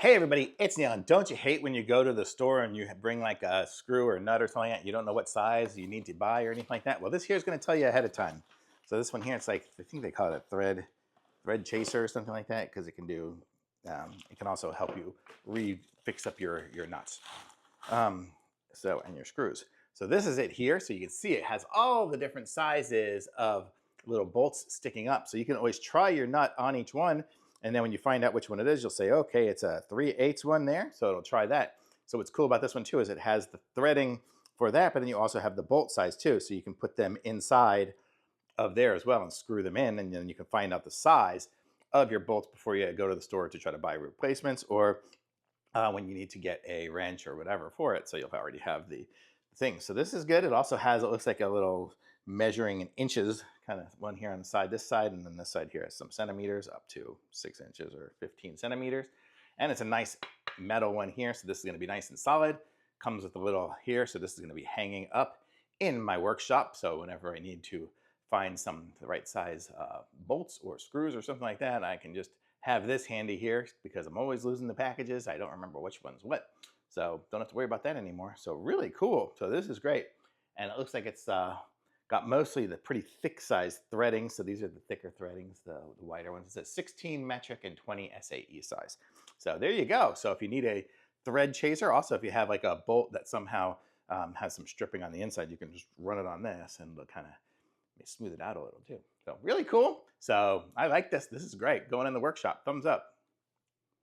Hey everybody, it's Neil. And don't you hate when you go to the store and you bring like a screw or nut or something like that? You don't know what size you need to buy or anything like that? Well, this here is going to tell you ahead of time. So this one here, it's like, I think they call it a thread chaser or something like that, because it can do, it can also help you fix up your nuts. Um, and your screws. So this is it here. So you can see it has all the different sizes of little bolts sticking up. So you can always try your nut on each one. And then when you find out which one it is, you'll say, okay, it's a 3/8 one there. So it'll try that. So what's cool about this one too is it has the threading for that, but then you also have the bolt size too. So you can put them inside of there as well and screw them in. And then you can find out the size of your bolts before you go to the store to try to buy replacements, or when you need to get a wrench or whatever for it. So you'll already have the thing. So this is good. It also has, it looks like a little measuring in inches kind of one here on the side, this side, and then this side here has some centimeters up to 6 inches or 15 centimeters. And it's a nice metal one here. So this is going to be nice and solid. Comes with a little here. So this is going to be hanging up in my workshop. So whenever I need to find the right size bolts or screws or something like that, I can just have this handy here because I'm always losing the packages. I don't remember which one's what. So don't have to worry about that anymore. So really cool. So this is great. And it looks like it's got mostly the pretty thick size threading. So these are the thicker threadings, the wider ones. It's a 16 metric and 20 SAE size. So there you go. So if you need a thread chaser, also if you have like a bolt that somehow has some stripping on the inside, you can just run it on this and it'll kind of smooth it out a little too. So really cool. So I like this. This is great. Going in the workshop. Thumbs up.